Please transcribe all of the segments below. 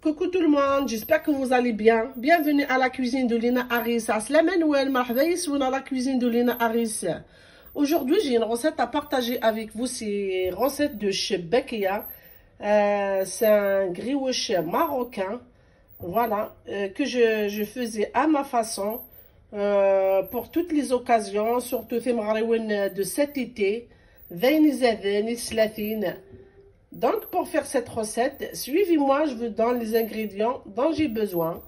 Coucou tout le monde, j'espère que vous allez bien. Bienvenue à la cuisine de Lina Haris. Assalam Nouel Marhabaïs ou dans la cuisine de Lina Haris. Aujourd'hui, j'ai une recette à partager avec vous. C'est une recette de chez Bekia. C'est un grioche marocain. Voilà, que je faisais à ma façon. Pour toutes les occasions, surtout de cet été. Donc, pour faire cette recette, suivez-moi, je vous donne les ingrédients dont j'ai besoin.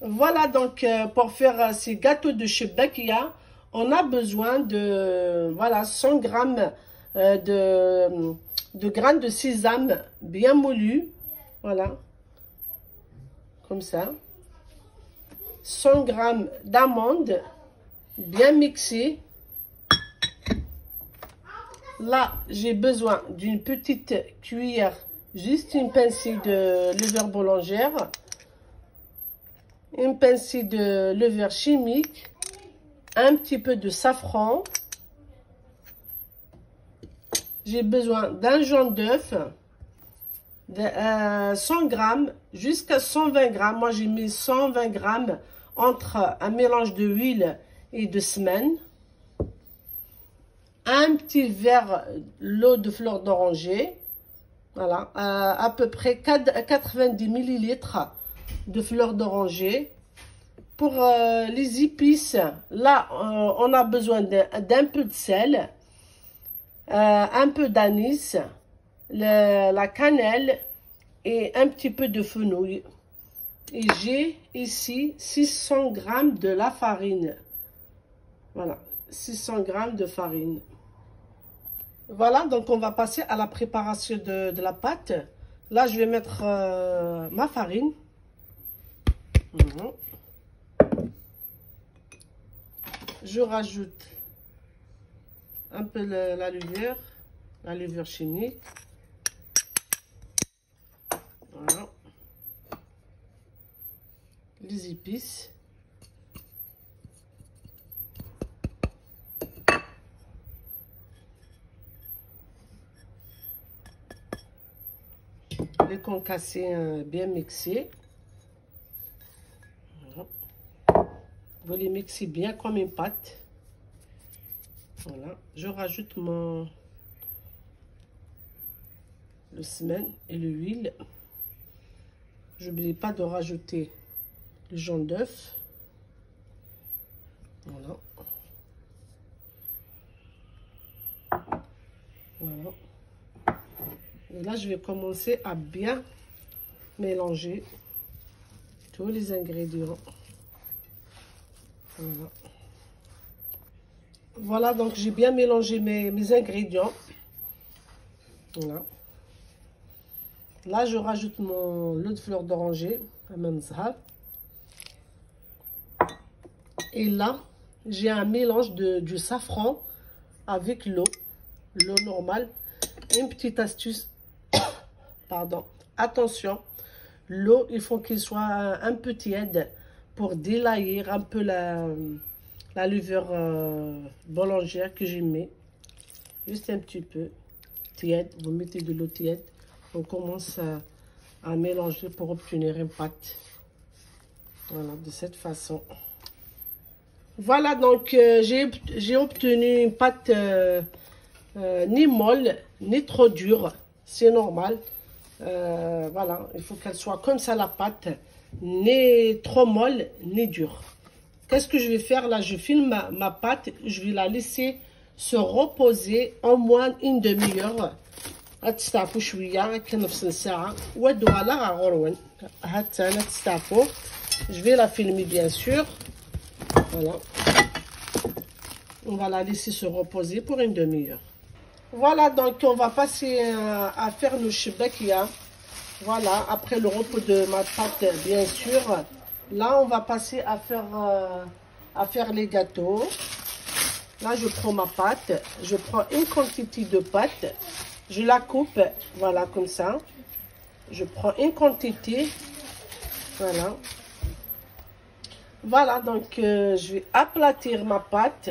Voilà, donc, pour faire ces gâteaux de chez Bekia, on a besoin de, voilà, 100 grammes de graines de sésame bien moulues. Voilà, comme ça. 100 grammes d'amandes bien mixées. Là, j'ai besoin d'une petite cuillère, juste une pincée de levure boulangère, une pincée de levure chimique, un petit peu de safran. J'ai besoin d'un jaune d'œuf, de 100 grammes jusqu'à 120 grammes. Moi, j'ai mis 120 grammes entre un mélange de huile et de semaine. Un petit verre l'eau de fleur d'oranger, voilà, à peu près 90 millilitres de fleur d'oranger. Pour les épices, là, on a besoin d'un peu de sel, un peu d'anis, la cannelle et un petit peu de fenouil. Et j'ai ici 600 grammes de la farine. Voilà, 600 grammes de farine. Voilà, donc on va passer à la préparation de la pâte. Là, je vais mettre ma farine. Je rajoute un peu la levure chimique. Voilà. Les épices. Les concassés bien mixés. Voilà. Vous les mixez bien comme une pâte. Voilà. Je rajoute le semaine et l'huile. N'oubliez pas de rajouter le jaune d'œuf. Voilà. Voilà. Et là, je vais commencer à bien mélanger tous les ingrédients. Voilà. Voilà, donc j'ai bien mélangé mes ingrédients. Voilà. Là, je rajoute mon l'eau de fleur d'oranger, et là, j'ai un mélange du safran avec l'eau normale. Une petite astuce. Pardon, attention, l'eau, il faut qu'il soit un peu tiède pour délayer un peu la levure boulangère que j'ai mis. Juste un petit peu tiède, vous mettez de l'eau tiède. On commence à mélanger pour obtenir une pâte. Voilà, de cette façon. Voilà, donc j'ai obtenu une pâte ni molle, ni trop dure. C'est normal. Voilà, il faut qu'elle soit comme ça la pâte, ni trop molle, ni dure. Qu'est-ce que je vais faire là? Je filme ma pâte, je vais la laisser se reposer au moins une demi-heure. Je vais la filmer bien sûr. Voilà. On va la laisser se reposer pour une demi-heure. Voilà, donc on va passer à faire le Bekia. Voilà, après le repos de ma pâte, bien sûr. Là, on va passer à faire les gâteaux. Là, je prends ma pâte. Je prends une quantité de pâte. Je la coupe, voilà, comme ça. Je prends une quantité. Voilà. Voilà, donc je vais aplatir ma pâte.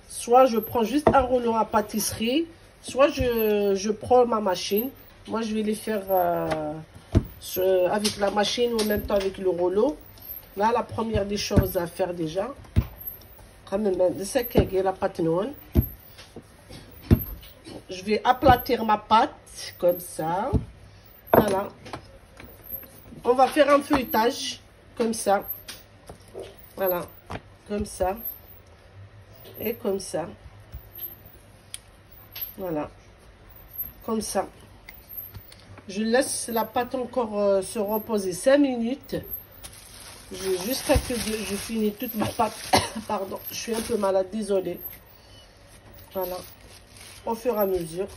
Soit je prends juste un rouleau à pâtisserie, soit je prends ma machine. Moi, je vais les faire avec la machine ou en même temps avec le rouleau. Là, la première des choses à faire déjà, la pâte noire. Je vais aplatir ma pâte comme ça. Voilà. On va faire un feuilletage comme ça. Voilà. Comme ça. Et comme ça. Voilà. Comme ça. Je laisse la pâte encore se reposer 5 minutes. Jusqu'à que je finis toute ma pâte. Pardon, je suis un peu malade, désolée. Voilà. Au fur et à mesure.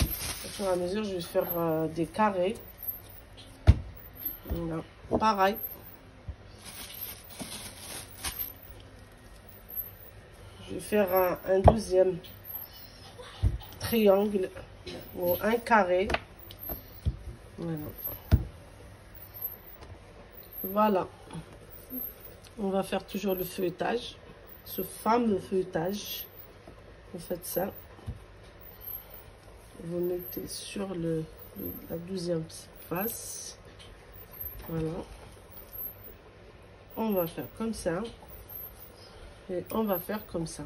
Au fur et à mesure, je vais faire des carrés. Voilà. Pareil. Je vais faire un deuxième triangle ou un carré. Voilà. Voilà. On va faire toujours le feuilletage. Ce fameux feuilletage. Vous faites ça. Vous mettez sur la deuxième face. Voilà. On va faire comme ça. Et on va faire comme ça.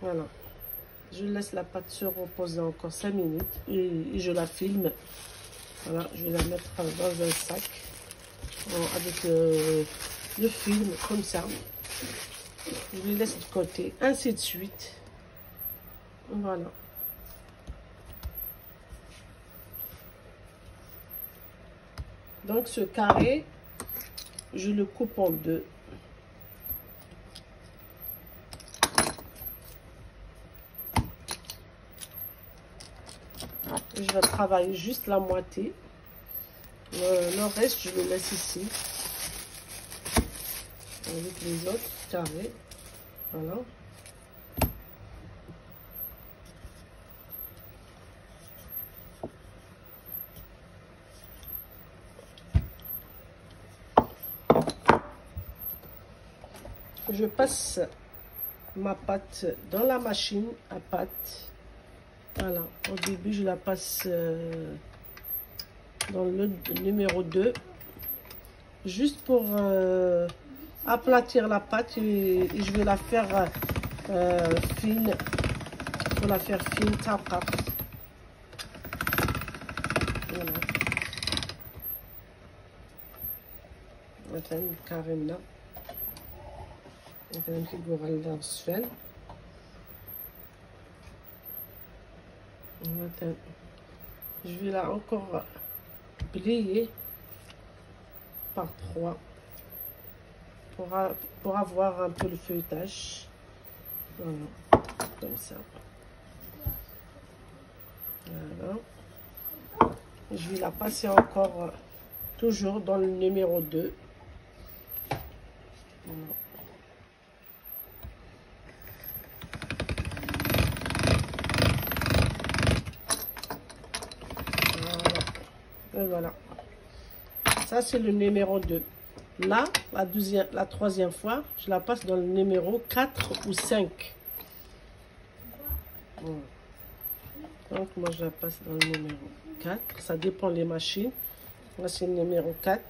Voilà. Je laisse la pâte se reposer encore 5 minutes. Et je la filme. Voilà. Je vais la mettre dans un sac. Avec le film, comme ça. Je le laisse de côté. Ainsi de suite. Voilà. Donc ce carré, je le coupe en deux. Je vais travailler juste la moitié. Le reste, je le laisse ici. Avec les autres carrés. Voilà. Je passe ma pâte dans la machine à pâte. Voilà. Au début, je la passe dans le numéro 2. Juste pour aplatir la pâte et je vais la faire fine. Pour la faire fine, tapa. Voilà. مثلا كارينا مثلا كيقولوا غلظة بالسفل مثلا je vais là encore plier par 3 pour avoir un peu le feuilletage. Voilà, comme ça. Voilà. Je vais la passer encore toujours dans le numéro 2. Voilà. Voilà. Et voilà. Ça, c'est le numéro 2. Là, la troisième fois, je la passe dans le numéro 4 ou 5. Voilà. Donc, moi, je la passe dans le numéro 4. Ça dépend des machines. Moi, c'est le numéro 4.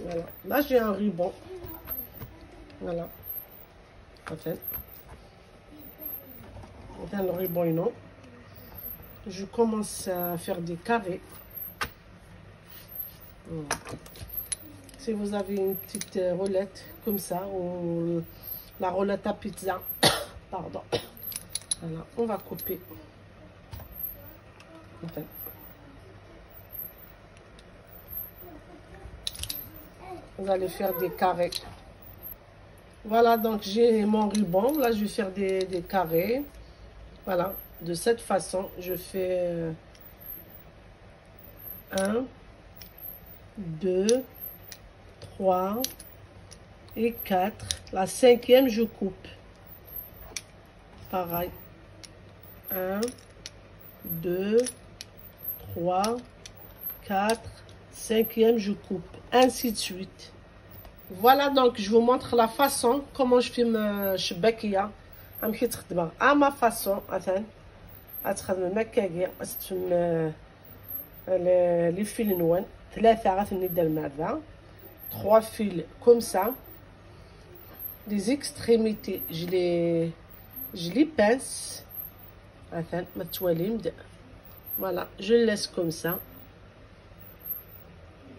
Voilà. Là, j'ai un ruban. Voilà. En fait. Dans le ruban, non. Je commence à faire des carrés. Voilà. Si vous avez une petite roulette comme ça, ou la roulette à pizza, pardon. Voilà, on va couper. Enfin. Vous allez faire des carrés. Voilà, donc j'ai mon ruban. Là, je vais faire des carrés. Voilà, de cette façon, je fais 1, 2, 3 et 4. La cinquième, je coupe. Pareil. 1, 2, 3, 4, cinquième, je coupe. Ainsi de suite. Voilà, donc je vous montre la façon comment je fais ma شباكيه. غنمشي تخدمها ما فاصون مثلا غتخدم مكاكيه غتفهم لي فيل نوان 3 غتني دير معها 3 fils comme ça. Les extrémités je les pince مثلا ما تواليمد. Voilà, je le laisse comme ça.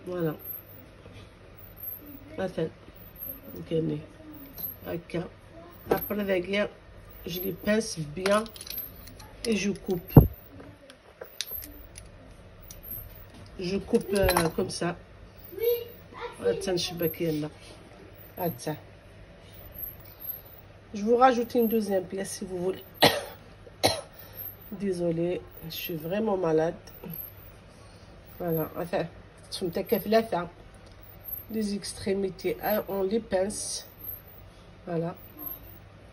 Voilà. مثلا كاني هكا. Après derrière, je les pince bien et je coupe. Je coupe comme ça. Attends, attends. Je vous rajoute une deuxième pièce si vous voulez. Désolée, je suis vraiment malade. Voilà, enfin, les extrémités, on les pince. Voilà.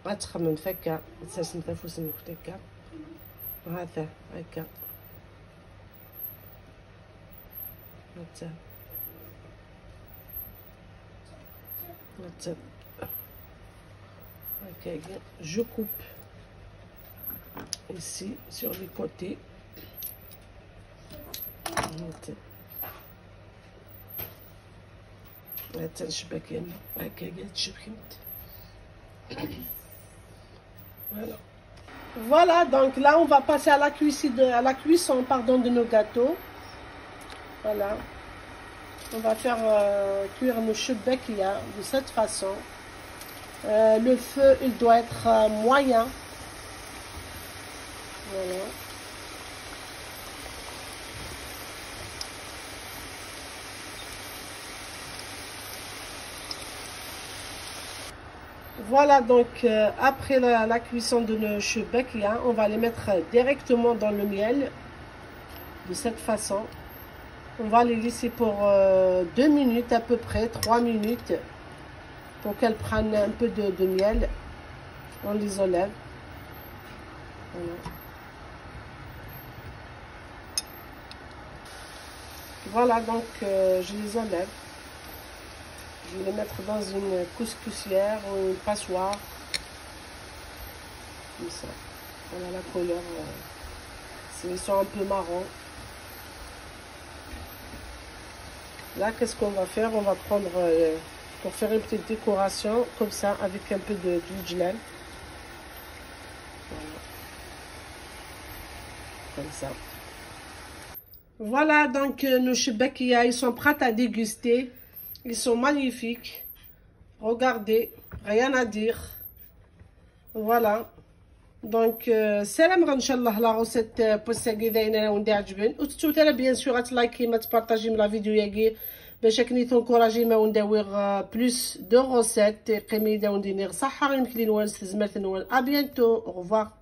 غتخمم فكا تساس نتنفس نكت هكا هذا هكا هكا هكا. Je coupe ici sur les côtés. هكا نشبك هنا هكا تشبكت. Voilà, donc là on va passer à la cuisson, pardon, de nos gâteaux. Voilà, on va faire cuire nos chebekiyas de cette façon. Le feu il doit être moyen. Voilà. Voilà, donc après la cuisson de nos chebekiyas, on va les mettre directement dans le miel de cette façon. On va les laisser pour 2 minutes à peu près, 3 minutes pour qu'elles prennent un peu de miel. On les enlève. Voilà. Voilà, donc je les enlève. Je vais les mettre dans une couscoussière ou une passoire. Comme ça. Voilà la couleur. Ils sont un peu marrons. Là, qu'est-ce qu'on va faire? On va prendre, pour faire une petite décoration, comme ça, avec un peu d'huile de lin. Voilà. Comme ça. Voilà, donc nos chebekiyas, ils sont prêts à déguster. Ils sont magnifiques. Regardez, rien à dire. Voilà. Donc سلام ان شاء الله لا روسيت بوساكي داينه وندي عجبن وتتو ترى بيان سور تلايكي ما تبارطاجي من لا فيديو ياكي باش كني تنكوراجي ما ونداويغ بلوس دو روسيت قيمي دا وندير صحه يمكن لي نوال زمرت نوال ا بيانتو. او revoir.